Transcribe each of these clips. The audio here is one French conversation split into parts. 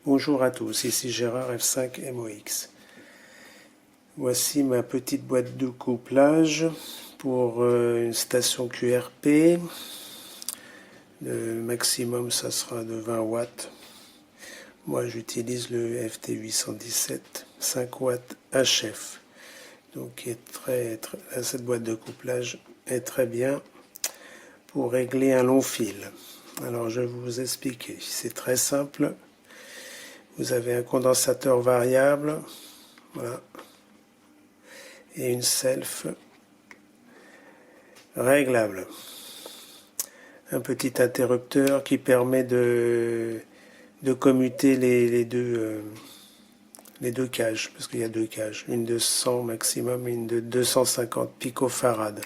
Bonjour à tous, ici Gérard F5MOX. Voici ma petite boîte de couplage pour une station QRP. Le maximum ça sera de 20 watts. Moi j'utilise le FT817 5 watts HF. Donc cette boîte de couplage est très bien pour régler un long fil. Alors je vais vous expliquer, c'est très simple. Vous avez un condensateur variable, voilà, et une self réglable. Un petit interrupteur qui permet de commuter les deux cages, parce qu'il y a deux cages, une de 100 maximum et une de 250 picofarad.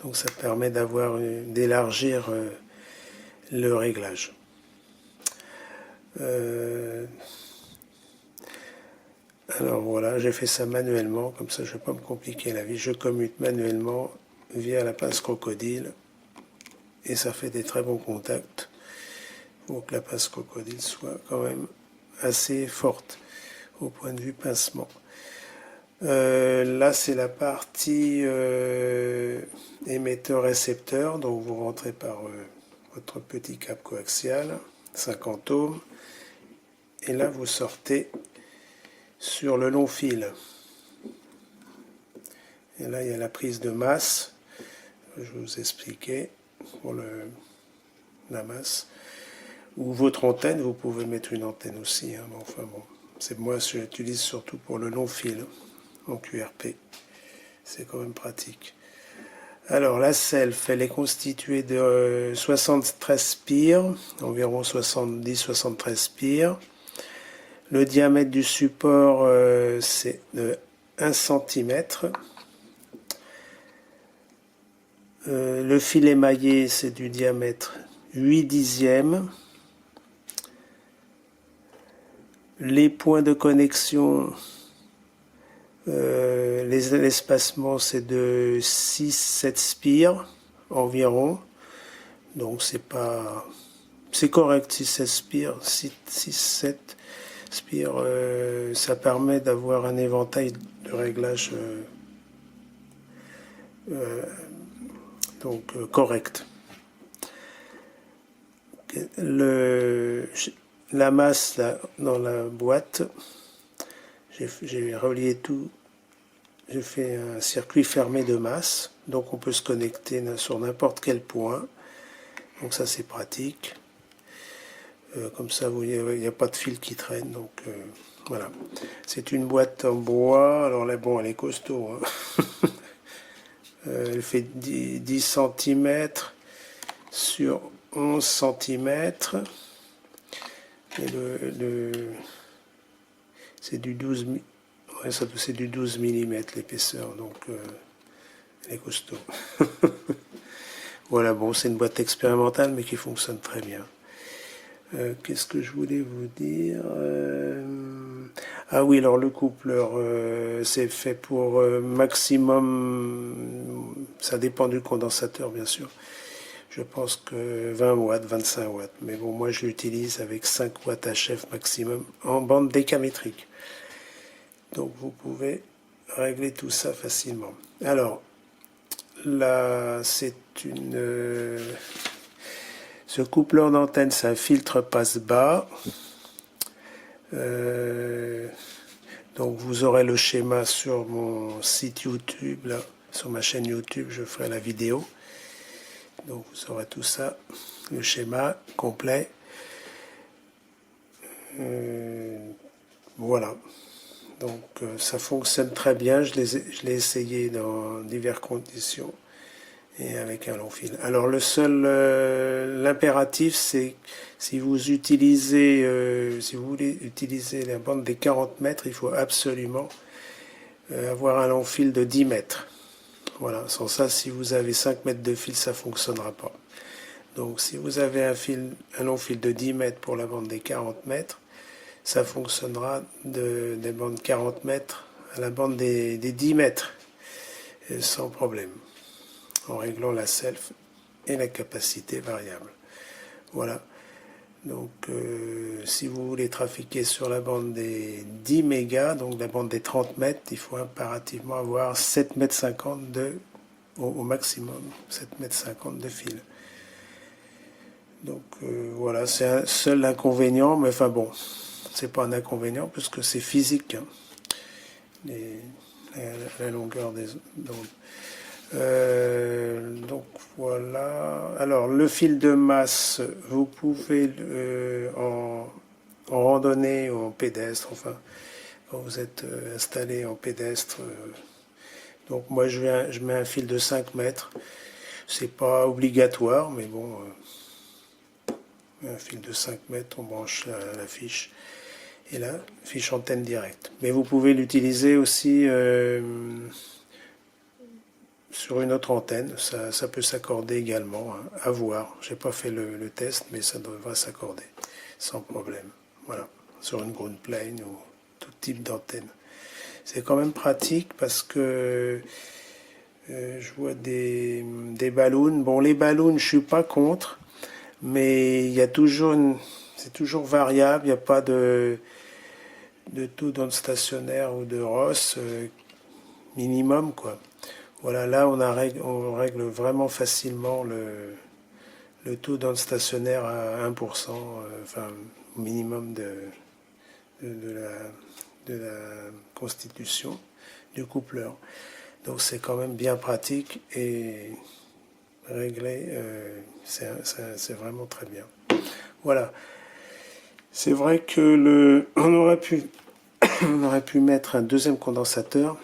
Donc ça permet d'élargir le réglage. Alors voilà, j'ai fait ça manuellement, comme ça je ne vais pas me compliquer la vie. Je commute manuellement via la pince crocodile et ça fait des très bons contacts. Il faut que la pince crocodile soit quand même assez forte au point de vue pincement. Là c'est la partie émetteur-récepteur, donc vous rentrez par votre petit câble coaxial, 50 ohms, et là vous sortez sur le long fil. Et là il y a la prise de masse, je vais vous expliquer pour la masse. Ou votre antenne, vous pouvez mettre une antenne aussi, hein, mais enfin bon, moi j'utilise surtout pour le long fil en QRP, c'est quand même pratique. Alors la self, elle est constituée de 73 spires, environ 70-73 spires. Le diamètre du support c'est de 1 cm. Le fil émaillé c'est du diamètre 8 dixièmes. Les points de connexion, l'espacement c'est de 6-7 spires environ. Donc c'est correct, 6-7 spires, 6-7 spires, ça permet d'avoir un éventail de réglage correct. La masse là, dans la boîte, j'ai relié tout, j'ai fait un circuit fermé de masse, donc on peut se connecter sur n'importe quel point, donc ça c'est pratique. Comme ça il n'y a pas de fil qui traîne, donc voilà. C'est une boîte en bois, alors là bon elle est costaud, hein. Elle fait 10 cm sur 11 cm. Et c'est du 12 ouais, c'est du 12 mm l'épaisseur, donc elle est costaud. Voilà, bon, c'est une boîte expérimentale mais qui fonctionne très bien. Qu'est-ce que je voulais vous dire? Ah oui, alors le coupleur, c'est fait pour maximum, ça dépend du condensateur bien sûr. Je pense que 20 watts, 25 watts. Mais bon, moi je l'utilise avec 5 watts HF maximum en bande décamétrique. Donc vous pouvez régler tout ça facilement. Alors, là, ce coupleur d'antenne, c'est un filtre passe-bas. Donc vous aurez le schéma sur mon site YouTube, là, sur ma chaîne YouTube, je ferai la vidéo. Donc vous aurez tout ça, le schéma complet. Voilà. Donc ça fonctionne très bien. Je l'ai essayé dans diverses conditions et avec un long fil. Alors l'impératif c'est si vous voulez utiliser la bande des 40 mètres, il faut absolument avoir un long fil de 10 mètres. Voilà, sans ça, si vous avez 5 mètres de fil, ça ne fonctionnera pas. Donc si vous avez un long fil de 10 mètres pour la bande des 40 mètres, ça fonctionnera des bandes 40 mètres à la bande des 10 mètres, sans problème, en réglant la self et la capacité variable. Voilà. Donc si vous voulez trafiquer sur la bande des 10 mégas, donc la bande des 30 mètres, il faut impérativement avoir 7,50 m au maximum, 7,50 m de fil. Donc voilà, c'est un seul inconvénient, mais enfin bon, c'est pas un inconvénient puisque c'est physique, hein, la longueur des ondes. Donc voilà. Alors le fil de masse, vous pouvez en randonnée ou en pédestre, enfin quand vous êtes installé en pédestre. Donc moi je mets un fil de 5 mètres. C'est pas obligatoire, mais bon, un fil de 5 mètres, on branche la fiche. Et là, fiche antenne directe. Mais vous pouvez l'utiliser aussi sur une autre antenne, ça peut s'accorder également, hein, à voir. J'ai pas fait le test, mais ça devrait s'accorder sans problème. Voilà, sur une ground plane ou tout type d'antenne. C'est quand même pratique parce que je vois des ballons. Bon, les ballons, je suis pas contre, mais il y a toujours c'est toujours variable. Il n'y a pas de taux d'onde stationnaire ou de ROS minimum, quoi. Voilà, là on règle vraiment facilement le taux d'onde stationnaire à 1%, enfin au minimum de la constitution du coupleur. Donc c'est quand même bien pratique et réglé, c'est vraiment très bien. Voilà. C'est vrai que on aurait pu mettre un deuxième condensateur.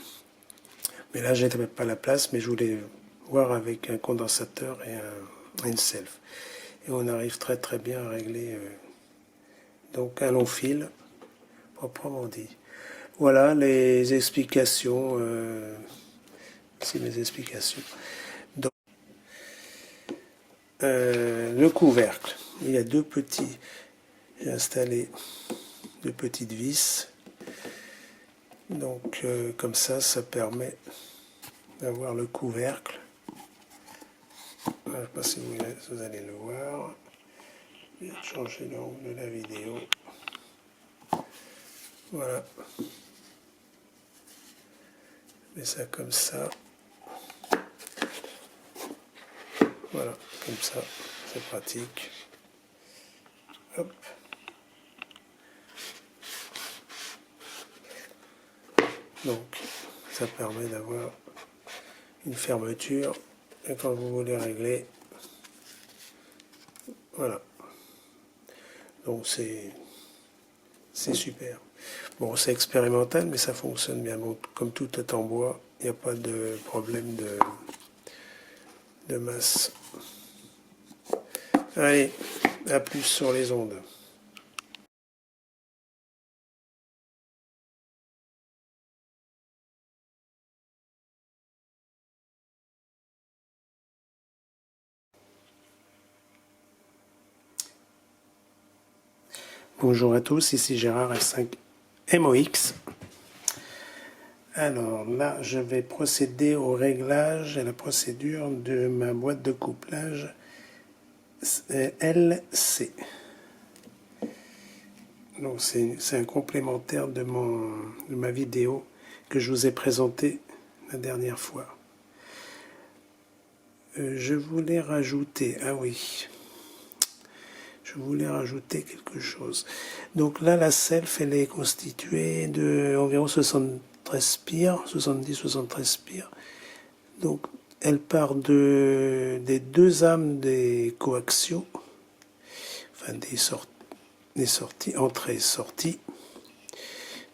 Mais là, je n'avais pas la place, mais je voulais voir avec un condensateur et une self. Et on arrive très très bien à régler donc un long fil, proprement dit. Voilà les explications. C'est mes explications. Donc, le couvercle. Il y a j'ai installé deux petites vis. Donc comme ça permet d'avoir le couvercle. Je ne sais pas si vous allez le voir. Je vais changer l'angle de la vidéo. Voilà. Je mets ça comme ça. Voilà, comme ça, c'est pratique. Hop. Donc, ça permet d'avoir une fermeture. Et quand vous voulez régler, voilà. Donc c'est super. Bon, c'est expérimental, mais ça fonctionne bien. Bon, comme tout est en bois, il n'y a pas de problème de masse. Allez, à plus sur les ondes. Bonjour à tous, ici Gérard F5MOX. Alors là, je vais procéder au réglage et la procédure de ma boîte de couplage LC. Donc c'est un complémentaire de ma vidéo que je vous ai présentée la dernière fois. Je voulais rajouter, je voulais rajouter quelque chose. Donc là, la self, elle est constituée de environ 73 spires, 70-73 spires. Donc elle part des deux âmes des coaxiaux, enfin des sorties, entrées et sorties.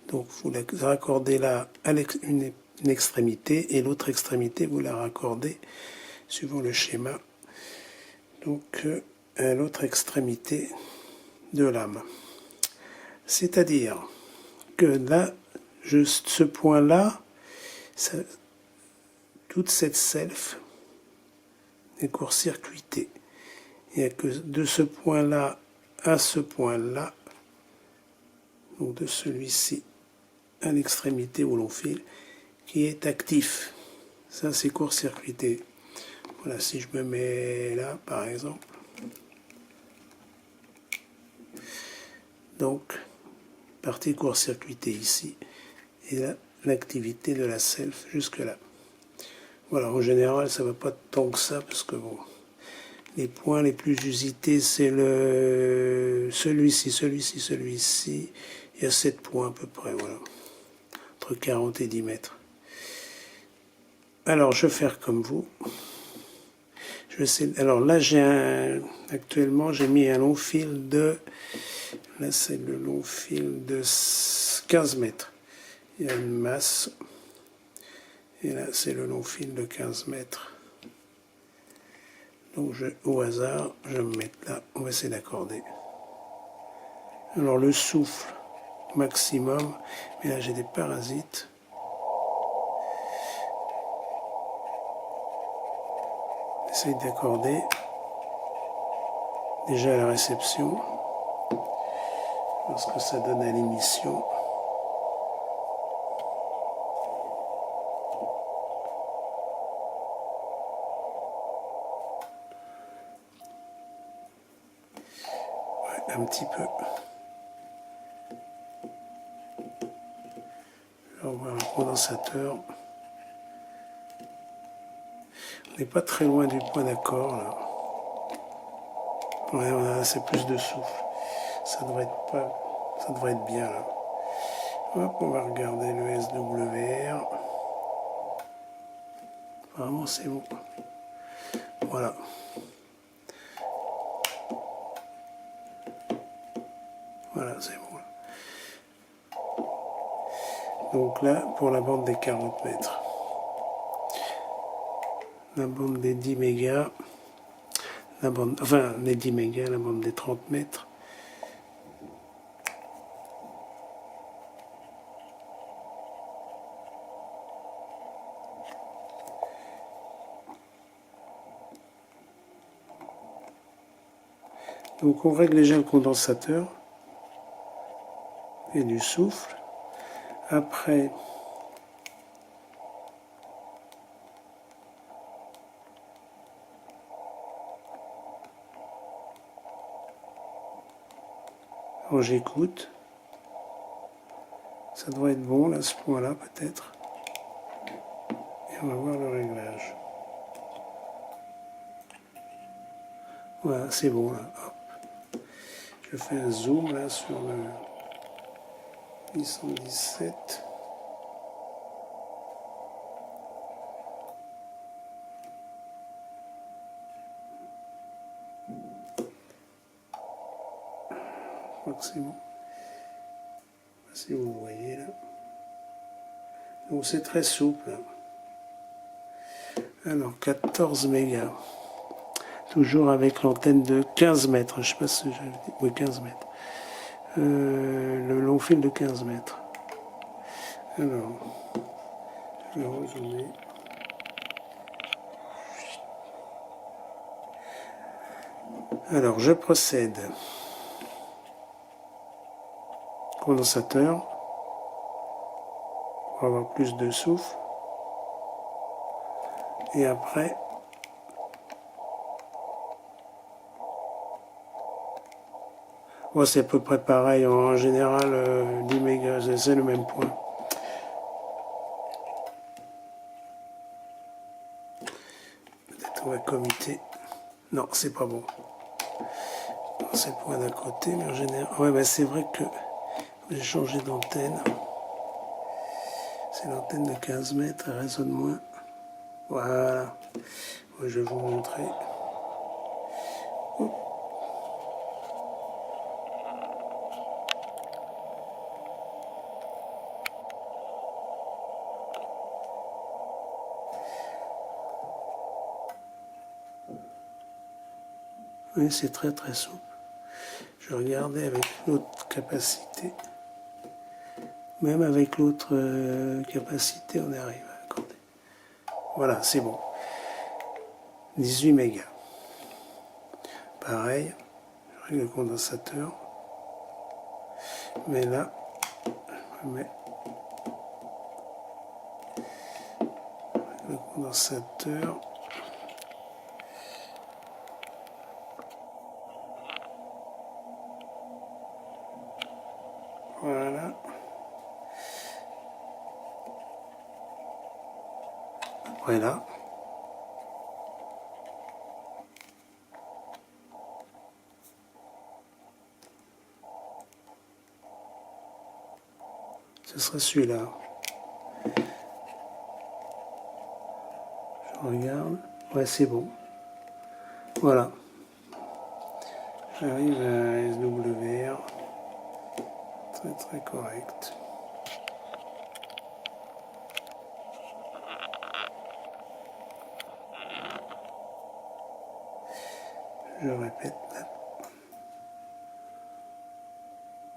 Donc vous la raccordez là à une extrémité et l'autre extrémité vous la raccordez suivant le schéma. Donc à l'autre extrémité de l'âme. C'est-à-dire que là, juste ce point-là, toute cette self est court-circuitée. Il n'y a que de ce point-là à ce point-là, donc de celui-ci à l'extrémité où l'on file, qui est actif. Ça, c'est court-circuité. Voilà, si je me mets là, par exemple, Donc, partie court-circuitée ici. Et là, l'activité de la self jusque là. Voilà, en général, ça ne va pas tant que ça, parce que bon, les points les plus usités, c'est celui-ci, celui-ci, celui-ci. Il y a 7 points à peu près, voilà. Entre 40 et 10 mètres. Alors, je vais faire comme vous. Alors là, actuellement, j'ai mis un long fil de... Là, c'est le long fil de 15 mètres. Il y a une masse. Et là, c'est le long fil de 15 mètres. Donc, au hasard, je vais me mettre là. On va essayer d'accorder. Alors, le souffle maximum. Mais là, j'ai des parasites. Essaye d'accorder. Déjà à la réception. Voir ce que ça donne à l'émission. Un petit peu. On va voir un condensateur. On n'est pas très loin du point d'accord là. Ouais, on a assez plus de souffle. Ça devrait être bien là. Hop, on va regarder le SWR. Apparemment c'est bon. Voilà. Voilà, c'est bon. Donc là, pour la bande des 40 mètres. La bande des 10 mégas. Enfin, les 10 mégas, la bande des 30 mètres. Donc on règle déjà le condensateur et du souffle. Après, quand j'écoute, ça doit être bon là, ce point-là peut-être. Et on va voir le réglage. Voilà, c'est bon là. Hop. Je fais un zoom là sur le 817. Je crois que c'est bon. Si vous voyez là. Donc c'est très souple. Alors 14 mégas. Toujours avec l'antenne de 15 mètres. Je ne sais pas si j'avais dit. Oui, 15 mètres. Le long fil de 15 mètres. Alors, je vais rezoomer. Alors, je procède. Condensateur. Pour avoir plus de souffle. Et après, bon, c'est à peu près pareil. En général, 10 mégas, c'est le même point. Peut-être on va commuter. Non, c'est pas bon. C'est le point d'à côté, mais en général... Ouais, ben c'est vrai que j'ai changé d'antenne. C'est l'antenne de 15 mètres, elle résonne moins. Voilà. Ouais, je vais vous montrer. Oui, c'est très très souple. Je regardais avec l'autre capacité. Même avec l'autre capacité, on arrive à accorder. Voilà, c'est bon. 18 mégas. Pareil, je règle le condensateur. Mais là, je mets le condensateur. Voilà. Voilà. Ce sera celui-là. Je regarde. Ouais, c'est bon. Voilà. J'arrive à SWR. Très très correct. Je répète.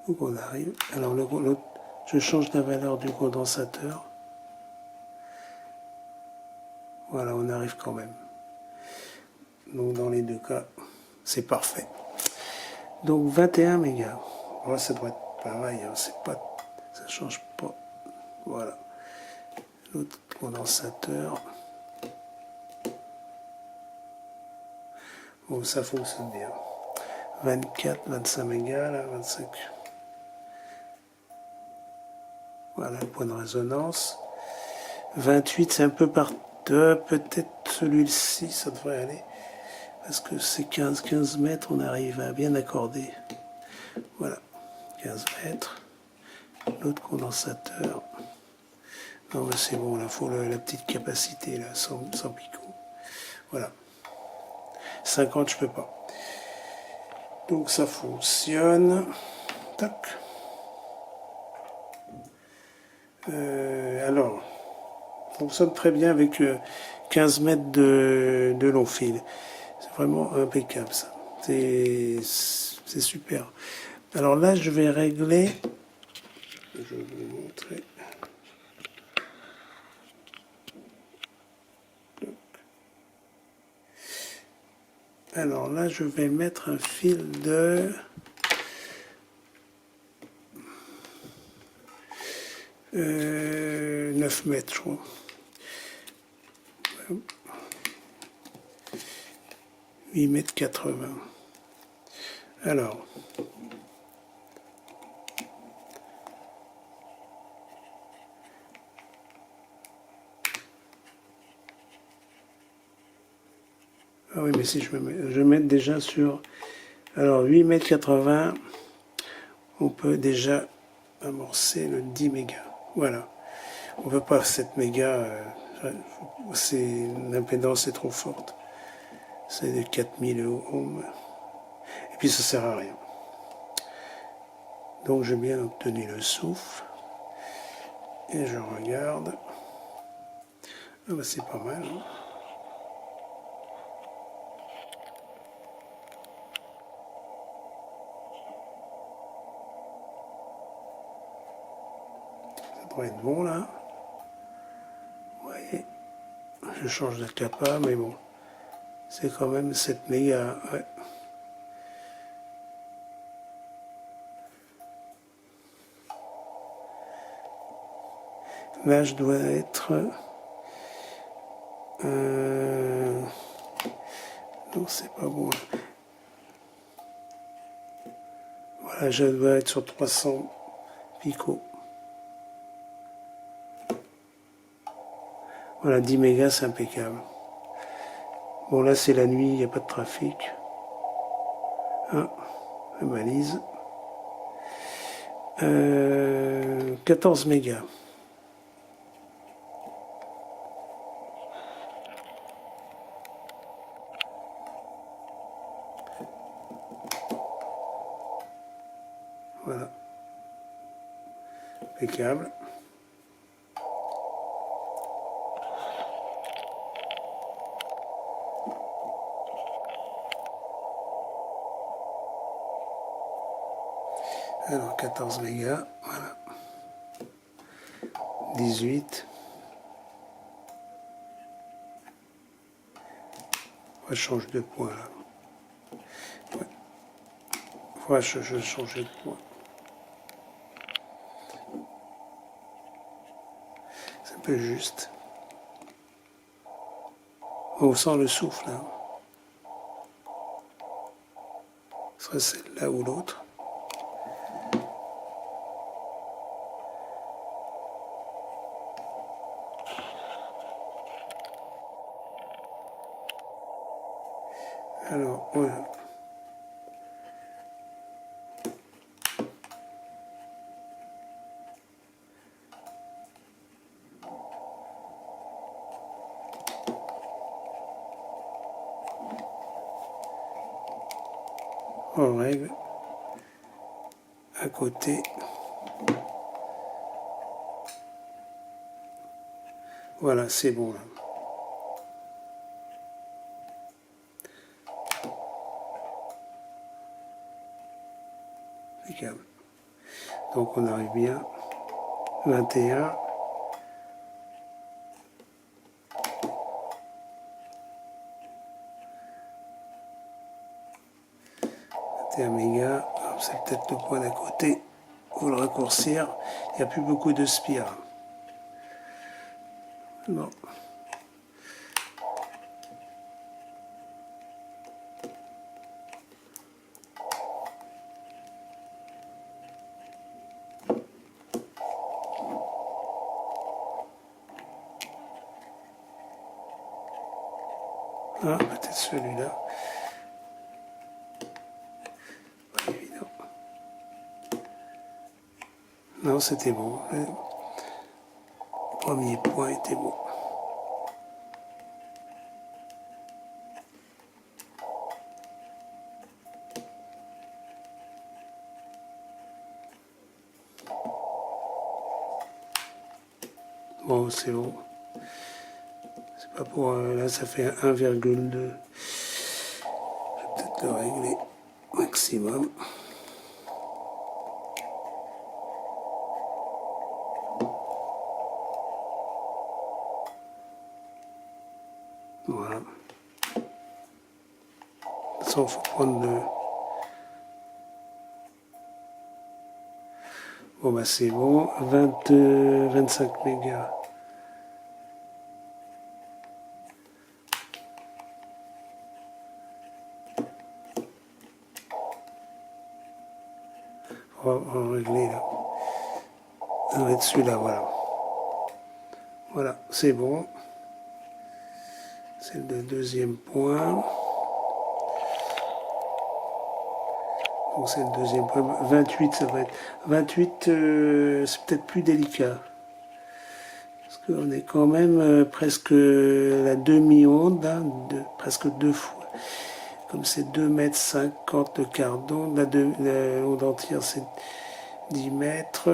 Donc on arrive. Alors je change la valeur du condensateur. Voilà, on arrive quand même. Donc dans les deux cas, c'est parfait. Donc 21 mégas. Voilà, ça doit être pareil, hein, c'est pas, ça change pas. Voilà. L'autre condensateur. Bon, ça fonctionne bien. 24, 25 mégas, là, 25. Voilà le point de résonance. 28, c'est un peu par deux, peut-être celui-ci, ça devrait aller. Parce que c'est 15 mètres, on arrive à bien accorder. Voilà, 15 mètres. L'autre condensateur. Non, mais c'est bon, là, il faut la petite capacité, là, sans picot. Voilà. 50, je peux pas. Donc ça fonctionne. Tac. Alors, fonctionne très bien avec 15 mètres de long fil. C'est vraiment impeccable ça. C'est super. Alors là, je vais régler. Je vais vous montrer. Alors là, je vais mettre un fil de 9 mètres, je crois. 8 mètres 80. Alors, ah oui, mais si je vais mettre déjà sur, alors 8 mètres 80, on peut déjà amorcer le 10 mégas. Voilà. On ne veut pas 7 mégas, l'impédance est trop forte. C'est de 4000 ohms. Et puis ça sert à rien. Donc j'ai bien obtenu le souffle. Et je regarde. Ah bah c'est pas mal. Hein. Ça doit être bon là. Vous voyez. Je change de capa, mais bon. C'est quand même 7 mégas. Ouais. Là, je dois être... non, c'est pas bon. Voilà, je dois être sur 300 picots. Voilà, 10 mégas, c'est impeccable. Bon, là, c'est la nuit, il n'y a pas de trafic. Ah, la balise. 14 mégas. Voilà. Impeccable. Alors 14 mégas, voilà. 18. On va changer de point là. Ouais. Voilà, je changer de point. C'est un peu juste. On sent le souffle là. Ce serait celle-là ou l'autre. Alors, voilà. On règle à côté. Voilà, c'est bon là. Impeccable. Donc on arrive bien. 21. 21 mégas. C'est peut-être le point d'à côté. Il faut le raccourcir. Il n'y a plus beaucoup de spires. Bon. Ah, peut-être celui-là. Pas évident. Non, c'était bon. Le premier point était bon. Bon, c'est bon. C'est pas pour... là, ça fait 1,2. Je vais peut-être le régler maximum. Voilà. De toute façon, il faut prendre le... Bon, bah c'est bon. 25 mégas. On va régler là. Ça va être celui-là, voilà. Voilà, c'est bon. C'est le deuxième point. Donc c'est le deuxième point. 28, ça va être... 28, c'est peut-être plus délicat. Parce qu'on est quand même presque la demi-onde, hein, presque deux fois. Comme c'est 2,50 m de quart d'onde, la onde entière c'est 10 mètres.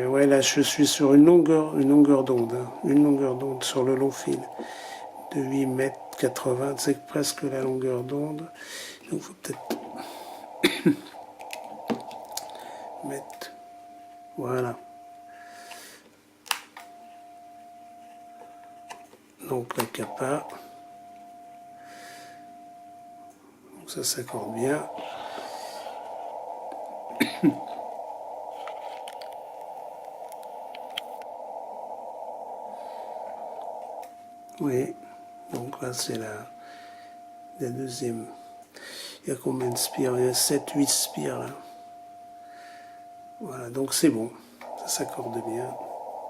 Ouais, là je suis sur une longueur d'onde, hein, une longueur d'onde sur le long fil de 8,80 m, c'est presque la longueur d'onde. Donc il faut peut-être mettre, voilà. Donc la capa, donc ça s'accorde bien. Oui, donc là c'est la deuxième. Il y a combien de spires? Il y a 7-8 spires là. Voilà, donc c'est bon, ça s'accorde bien,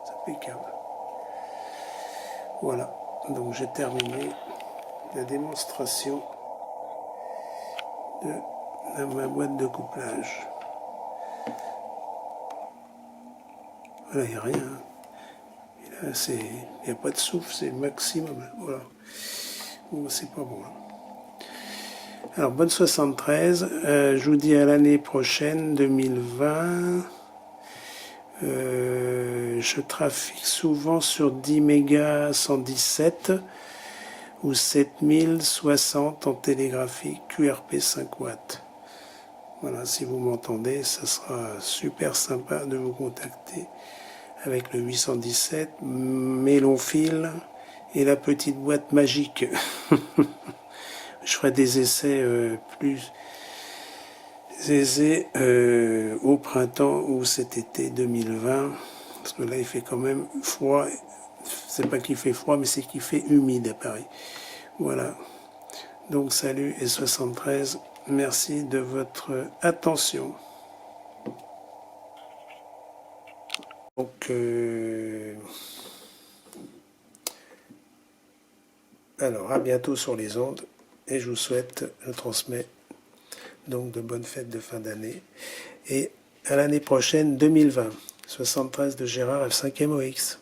c'est impeccable. Voilà, donc j'ai terminé la démonstration de ma boîte de couplage. Voilà, il n'y a rien. Et là, il n'y a pas de souffle, c'est le maximum. Voilà. Bon, c'est pas bon. Alors, bonne 73. Je vous dis à l'année prochaine, 2020. Je trafique souvent sur 10 mégas 117 ou 7060 en télégraphie QRP 5 watts. Voilà, si vous m'entendez, ça sera super sympa de vous contacter avec le 817, mes longs fils et la petite boîte magique. Je ferai des essais plus aisés au printemps ou cet été 2020, parce que là il fait quand même froid. C'est pas qu'il fait froid, mais c'est qu'il fait humide à Paris. Voilà. Donc salut et 73, merci de votre attention. Donc, alors à bientôt sur les ondes. et je vous souhaite, je transmets donc de bonnes fêtes de fin d'année et à l'année prochaine 2020. 73 de Gérard F5 MOX.